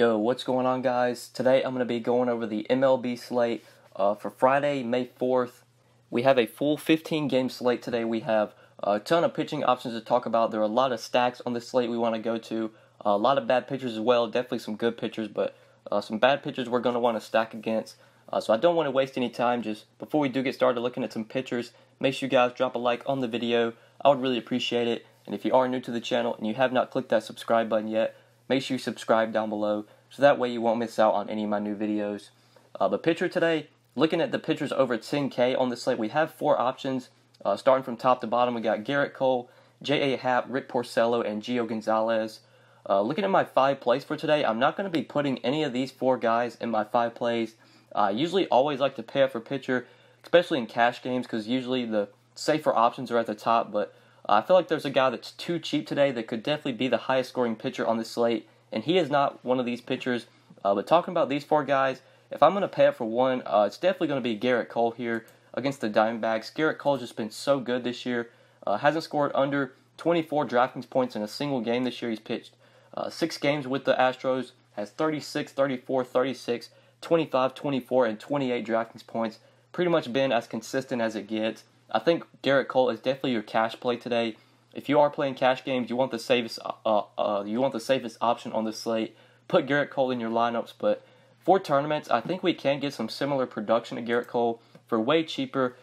Yo, what's going on, guys? Today I'm going to be going over the MLB slate for Friday, May 4th. We have a full 15-game slate today. We have a ton of pitching options to talk about. There are a lot of stacks on this slate we want to go to. A lot of bad pitchers as well. Definitely some good pitchers, but some bad pitchers we're going to want to stack against. So I don't want to waste any time. Just before we do get started looking at some pitchers, make sure you guys drop a like on the video. I would really appreciate it. And if you are new to the channel and you have not clicked that subscribe button yet, make sure you subscribe down below, so that way you won't miss out on any of my new videos. The pitcher today, looking at the pitchers over 10K on this slate, we have four options. Starting from top to bottom, we got Garrett Cole, J.A. Happ, Rick Porcello, and Gio Gonzalez. Looking at my 5 plays for today, I'm not going to be putting any of these 4 guys in my 5 plays. I usually always like to pay up for pitcher, especially in cash games, because usually the safer options are at the top, but I feel like there's a guy that's too cheap today that could definitely be the highest scoring pitcher on this slate, and he is not one of these pitchers. But talking about these 4 guys, if I'm going to pay up for one, it's definitely going to be Garrett Cole here against the Diamondbacks. Garrett Cole's just been so good this year. Hasn't scored under 24 DraftKings points in a single game this year. He's pitched 6 games with the Astros, has 36, 34, 36, 25, 24, and 28 DraftKings points. Pretty much been as consistent as it gets. I think Garrett Cole is definitely your cash play today. If you are playing cash games, you want the safest option on the slate. Put Garrett Cole in your lineups, but for tournaments, I think we can get some similar production to Garrett Cole for way cheaper,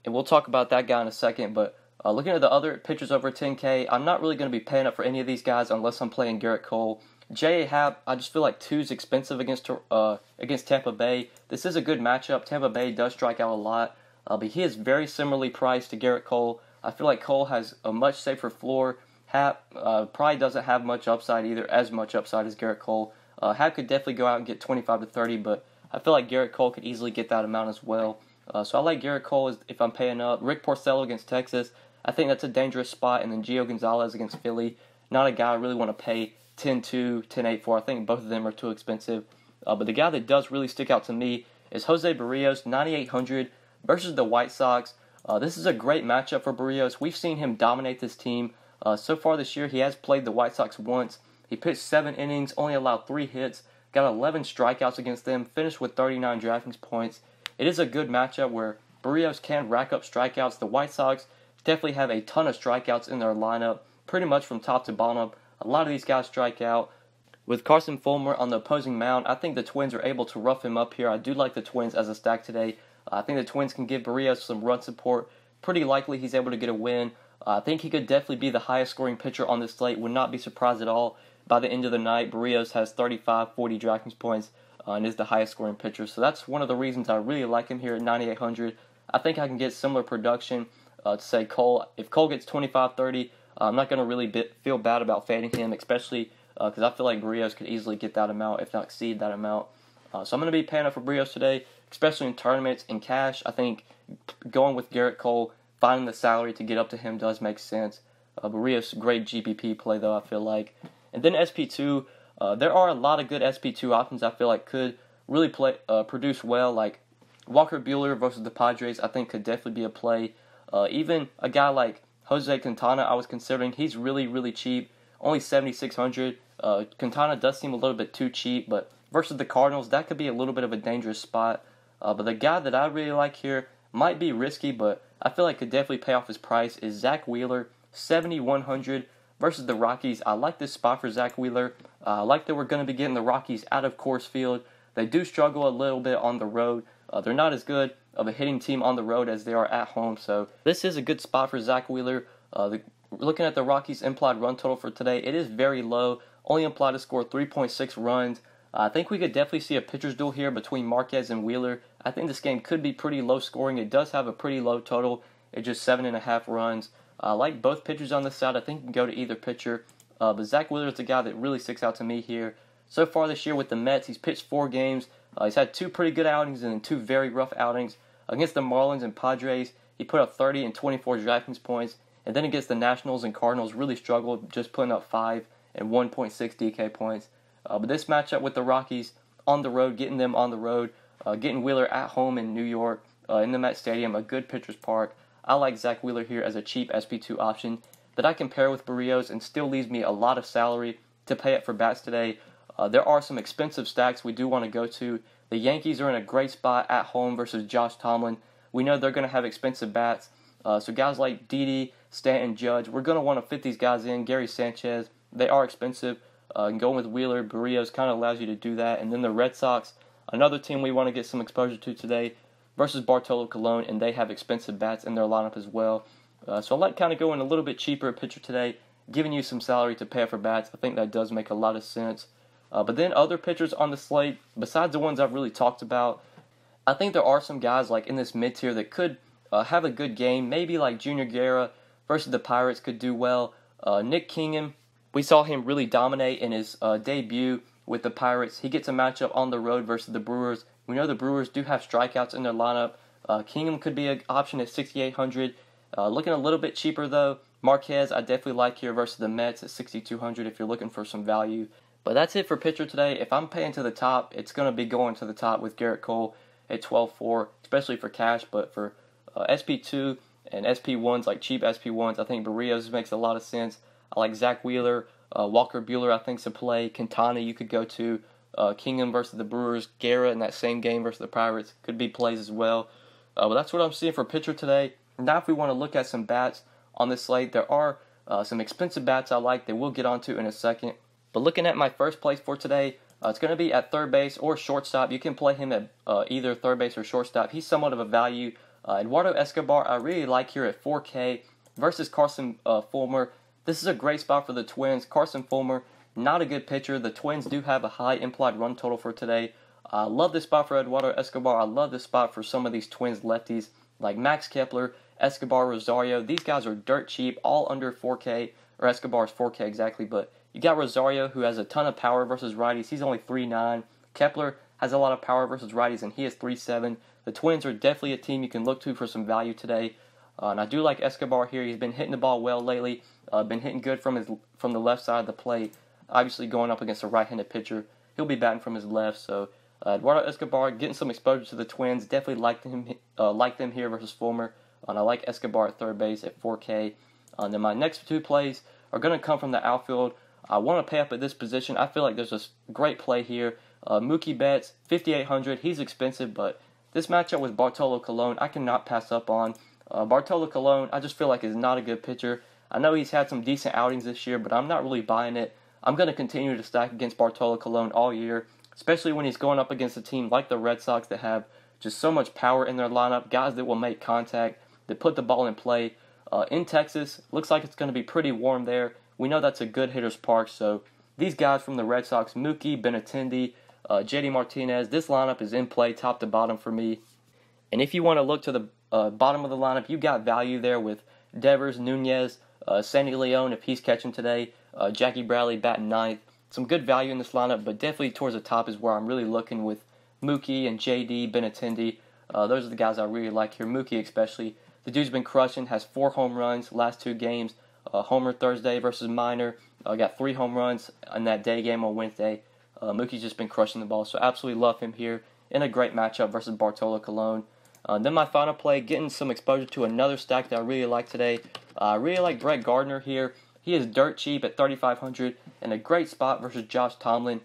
and we'll talk about that guy in a second. But looking at the other pitchers over 10K, I'm not really going to be paying up for any of these guys unless I'm playing Garrett Cole. J.A. Happ, I just feel like 2 is expensive against Tampa Bay. This is a good matchup. Tampa Bay does strike out a lot. But he is very similarly priced to Garrett Cole. I feel like Cole has a much safer floor. Happ probably doesn't have much upside either, as much upside as Garrett Cole. Happ could definitely go out and get 25 to 30, but I feel like Garrett Cole could easily get that amount as well. So I like Garrett Cole if I'm paying up. Rick Porcello against Texas, I think that's a dangerous spot. And then Gio Gonzalez against Philly, not a guy I really want to pay 10-2, 10-8 for. I think both of them are too expensive. But the guy that does really stick out to me is Jose Barrios, 9,800. Versus the White Sox. This is a great matchup for Barrios. We've seen him dominate this team. So far this year, he has played the White Sox once. He pitched 7 innings, only allowed 3 hits, got 11 strikeouts against them, finished with 39 DraftKings points. It is a good matchup where Barrios can rack up strikeouts. The White Sox definitely have a ton of strikeouts in their lineup, pretty much from top to bottom. A lot of these guys strike out. With Carson Fulmer on the opposing mound, I think the Twins are able to rough him up here. I do like the Twins as a stack today. I think the Twins can give Barrios some run support. Pretty likely he's able to get a win. I think he could definitely be the highest scoring pitcher on this slate. Would not be surprised at all. By the end of the night, Barrios has 35, 40 DraftKings points and is the highest scoring pitcher. So that's one of the reasons I really like him here at 9,800. I think I can get similar production to say Cole. If Cole gets 25, 30, I'm not going to really feel bad about fading him, especially because I feel like Barrios could easily get that amount, if not exceed that amount. So I'm going to be paying up for Barrios today, especially in tournaments. In cash, I think going with Garrett Cole, finding the salary to get up to him does make sense. Barrios, great GPP play, though, I feel like. And then SP2, there are a lot of good SP2 options I feel like could really produce well, like Walker Buehler versus the Padres, I think could definitely be a play. Even a guy like Jose Quintana, I was considering. He's really, really cheap, only 7,600. Quintana does seem a little bit too cheap, but versus the Cardinals, that could be a little bit of a dangerous spot. But the guy that I really like here might be risky, but I feel like could definitely pay off his price, is Zach Wheeler, 7,100 versus the Rockies. I like this spot for Zach Wheeler. I like that we're going to be getting the Rockies out of Coors Field. They do struggle a little bit on the road. They're not as good of a hitting team on the road as they are at home, so this is a good spot for Zach Wheeler. Looking at the Rockies' implied run total for today, it is very low, only implied to score 3.6 runs. I think we could definitely see a pitcher's duel here between Marquez and Wheeler. I think this game could be pretty low scoring. It does have a pretty low total. It's just 7.5 runs. I like both pitchers on this side. I think you can go to either pitcher. But Zach Wheeler is the guy that really sticks out to me here. So far this year with the Mets, he's pitched 4 games. He's had 2 pretty good outings and then 2 very rough outings. Against the Marlins and Padres, he put up 30 and 24 DraftKings points. And then against the Nationals and Cardinals, really struggled, just putting up 5 and 1.6 DK points. But this matchup with the Rockies on the road, getting them on the road, getting Wheeler at home in New York, in the Met Stadium, a good pitcher's park. I like Zach Wheeler here as a cheap SP2 option that I can pair with Barrios and still leaves me a lot of salary to pay up for bats today. There are some expensive stacks we do want to go to. The Yankees are in a great spot at home versus Josh Tomlin. We know they're going to have expensive bats. So guys like Didi, Stanton, Judge, we're going to want to fit these guys in. Gary Sanchez, they are expensive. And going with Wheeler, Barrios kind of allows you to do that. And then the Red Sox, another team we want to get some exposure to today, versus Bartolo Colon, and they have expensive bats in their lineup as well. So I like kind of going a little bit cheaper at pitcher today, giving you some salary to pay for bats. I think that does make a lot of sense. But then other pitchers on the slate, besides the ones I've really talked about, I think there are some guys like in this mid-tier that could have a good game. Maybe like Junior Guerra versus the Pirates could do well. Nick Kingham, we saw him really dominate in his debut with the Pirates. He gets a matchup on the road versus the Brewers. We know the Brewers do have strikeouts in their lineup. Kingham could be an option at 6,800. Looking a little bit cheaper though. Marquez, I definitely like here versus the Mets at 6,200 if you're looking for some value. But that's it for pitcher today. If I'm paying to the top, it's going to be going to the top with Garrett Cole at 12.4, especially for cash. But for SP2 and SP1s, like cheap SP1s, I think Barrios makes a lot of sense. I like Zach Wheeler, Walker Buehler, I think, is a play. Quintana, you could go to. Kingham versus the Brewers, Guerra in that same game versus the Pirates could be plays as well. But that's what I'm seeing for pitcher today. Now if we want to look at some bats on this slate, there are some expensive bats I like that we'll get onto in a second. But looking at my first place for today, it's going to be at third base or shortstop. You can play him at either third base or shortstop. He's somewhat of a value. Eduardo Escobar, I really like here at 4K versus Carson Fulmer. This is a great spot for the Twins. Carson Fulmer, not a good pitcher. The Twins do have a high implied run total for today. I love this spot for Eduardo Escobar. I love this spot for some of these Twins lefties like Max Kepler, Escobar, Rosario. These guys are dirt cheap, all under 4K, or Escobar's 4K exactly, but you got Rosario, who has a ton of power versus righties. He's only 3.9. Kepler has a lot of power versus righties, and he is 3.7. The Twins are definitely a team you can look to for some value today. And I do like Escobar here. He's been hitting the ball well lately. Been hitting good from the left side of the plate. Obviously going up against a right-handed pitcher, he'll be batting from his left. So Eduardo Escobar getting some exposure to the Twins. Definitely like them here versus Fulmer. And I like Escobar at third base at 4K. Then my next two plays are going to come from the outfield. I want to pay up at this position. I feel like there's a great play here. Mookie Betts, 5,800. He's expensive, but this matchup with Bartolo Colon, I cannot pass up on. Bartolo Colon, I just feel like is not a good pitcher. I know he's had some decent outings this year, but I'm not really buying it. I'm going to continue to stack against Bartolo Colon all year, especially when he's going up against a team like the Red Sox that have just so much power in their lineup, guys that will make contact, that put the ball in play. In Texas, looks like it's going to be pretty warm there. We know that's a good hitter's park, so these guys from the Red Sox, Mookie, Benintendi, JD Martinez, this lineup is in play top to bottom for me. And if you want to look to the bottom of the lineup, you got value there with Devers, Nunez, Sandy Leon if he's catching today, Jackie Bradley batting ninth. Some good value in this lineup, but definitely towards the top is where I'm really looking with Mookie and JD, Benintendi. Those are the guys I really like here, Mookie especially. The dude's been crushing, has 4 home runs last 2 games. Homer Thursday versus Minor. Got 3 home runs in that day game on Wednesday. Mookie's just been crushing the ball, so absolutely love him here in a great matchup versus Bartolo Colon. Then my final play, getting some exposure to another stack that I really like today. I really like Brett Gardner here. He is dirt cheap at 3,500 and a great spot versus Josh Tomlin.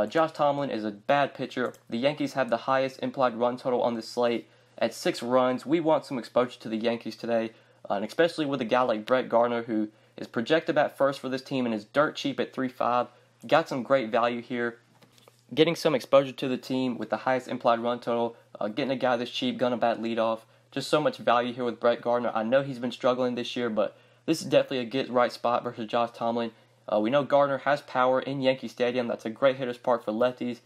Josh Tomlin is a bad pitcher. The Yankees have the highest implied run total on this slate at 6 runs. We want some exposure to the Yankees today, and especially with a guy like Brett Gardner, who is projected at first for this team and is dirt cheap at 3.5. Got some great value here. Getting some exposure to the team with the highest implied run total, getting a guy this cheap, gonna bat leadoff. Just so much value here with Brett Gardner. I know he's been struggling this year, but this is definitely a get right spot versus Josh Tomlin. We know Gardner has power in Yankee Stadium. That's a great hitter's park for lefties.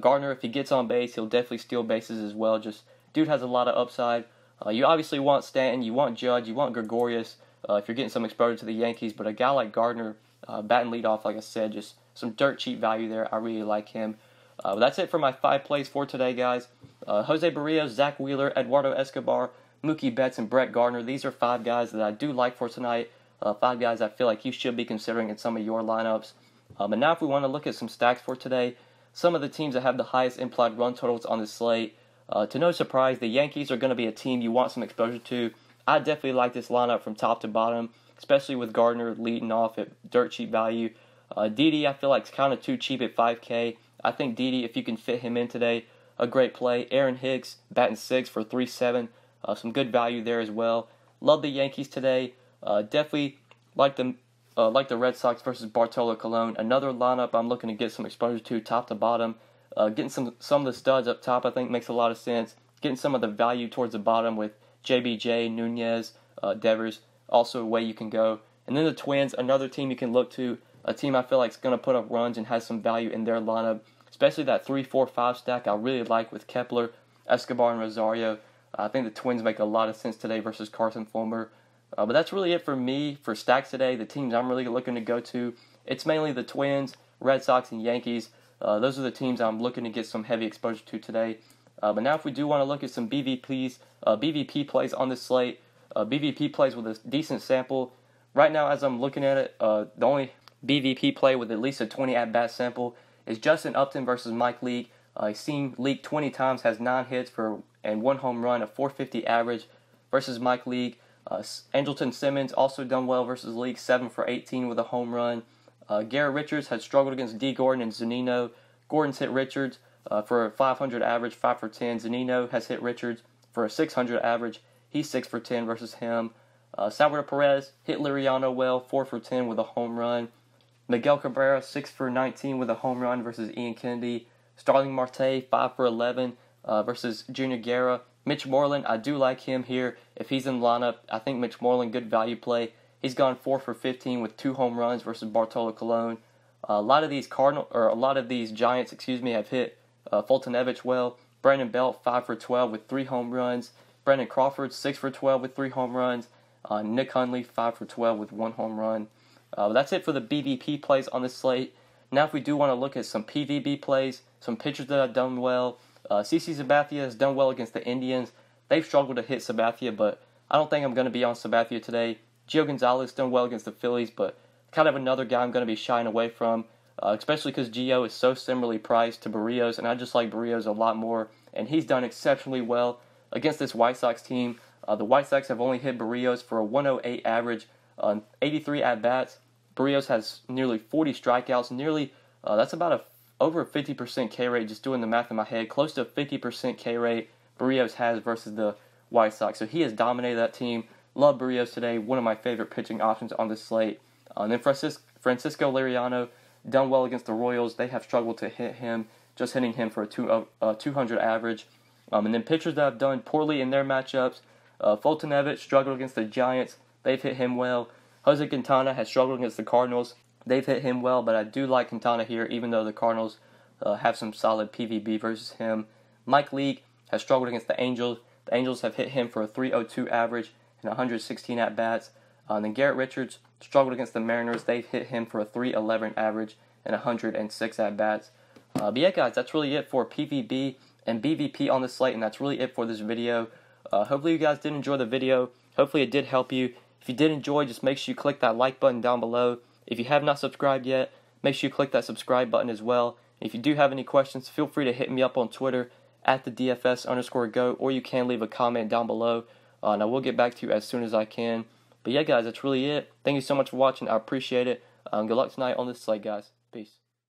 Gardner, if he gets on base, he'll definitely steal bases as well. Just dude has a lot of upside. You obviously want Stanton, you want Judge, you want Gregorius if you're getting some exposure to the Yankees. But a guy like Gardner, batting leadoff, like I said, just some dirt cheap value there. I really like him. But that's it for my 5 plays for today, guys. Jose Barrios, Zach Wheeler, Eduardo Escobar, Mookie Betts, and Brett Gardner. These are 5 guys that I do like for tonight. 5 guys I feel like you should be considering in some of your lineups. But now if we want to look at some stacks for today, some of the teams that have the highest implied run totals on the slate. To no surprise, the Yankees are going to be a team you want some exposure to. I definitely like this lineup from top to bottom, especially with Gardner leading off at dirt cheap value. Didi, I feel like, is kind of too cheap at 5K. I think Didi, if you can fit him in today, a great play. Aaron Hicks, batting 6 for 3.7. Some good value there as well. Love the Yankees today. Definitely like the Red Sox versus Bartolo Colon. Another lineup I'm looking to get some exposure to top to bottom. Getting some of the studs up top I think makes a lot of sense. Getting some of the value towards the bottom with JBJ, Nunez, Devers, also a way you can go. And then the Twins, another team you can look to. A team I feel like is going to put up runs and has some value in their lineup. Especially that 3-4-5 stack I really like with Kepler, Escobar, and Rosario. I think the Twins make a lot of sense today versus Carson Fulmer. But that's really it for me for stacks today. The teams I'm really looking to go to, it's mainly the Twins, Red Sox, and Yankees. Those are the teams I'm looking to get some heavy exposure to today. But now if we do want to look at some BVP plays on this slate, BVP plays with a decent sample. Right now as I'm looking at it, the only BVP play with at least a 20 at-bat sample is Justin Upton versus Mike Leake. He's seen Leake 20 times, has 9 hits and 1 home run, a 450 average versus Mike Leake. Andrelton Simmons also done well versus Leake, 7 for 18 with a home run. Garrett Richards has struggled against D. Gordon and Zunino. Gordon's hit Richards for a 500 average, 5 for 10. Zunino has hit Richards for a 600 average. He's 6 for 10 versus him. Salvador Perez hit Liriano well, 4 for 10 with a home run. Miguel Cabrera, 6 for 19 with a home run versus Ian Kennedy. Starling Marte, 5 for 11 versus Junior Guerra. Mitch Moreland, I do like him here. If he's in the lineup, I think Mitch Moreland, good value play. He's gone 4 for 15 with 2 home runs versus Bartolo Colon. A lot of these Giants, have hit Fultonevich well. Brandon Belt, 5 for 12 with 3 home runs. Brandon Crawford, 6 for 12 with 3 home runs. Nick Hundley, 5 for 12 with 1 home run. That's it for the BVP plays on this slate. Now if we do want to look at some PVB plays, some pitchers that have done well, CC Sabathia has done well against the Indians. They've struggled to hit Sabathia, but I don't think I'm going to be on Sabathia today. Gio Gonzalez done well against the Phillies, but kind of another guy I'm going to be shying away from, especially because Gio is so similarly priced to Barrios, and I just like Barrios a lot more, and he's done exceptionally well against this White Sox team. The White Sox have only hit Barrios for a 108 average on 83 at-bats. Barrios has nearly 40 strikeouts, that's about over a 50% K rate, just doing the math in my head, close to a 50% K rate Barrios has versus the White Sox. So he has dominated that team. Love Barrios today, one of my favorite pitching options on this slate. And then Francisco Liriano, done well against the Royals. They have struggled to hit him, just hitting him for a 200 average. And then pitchers that have done poorly in their matchups, Fultonevich struggled against the Giants. They've hit him well. Jose Quintana has struggled against the Cardinals. They've hit him well, but I do like Quintana here, even though the Cardinals have some solid PVB versus him. Mike Leake has struggled against the Angels. The Angels have hit him for a 302 average and 116 at-bats. Then Garrett Richards struggled against the Mariners. They've hit him for a 311 average and 106 at-bats. But yeah, guys, that's really it for PVB and BVP on the slate, and that's really it for this video. Hopefully you guys did enjoy the video. Hopefully it did help you. If you did enjoy, just make sure you click that like button down below. If you have not subscribed yet, make sure you click that subscribe button as well. And if you do have any questions, feel free to hit me up on Twitter at the DFS_GOAT, or you can leave a comment down below, and I will get back to you as soon as I can. But yeah, guys, that's really it. Thank you so much for watching. I appreciate it. Good luck tonight on this slate, guys. Peace.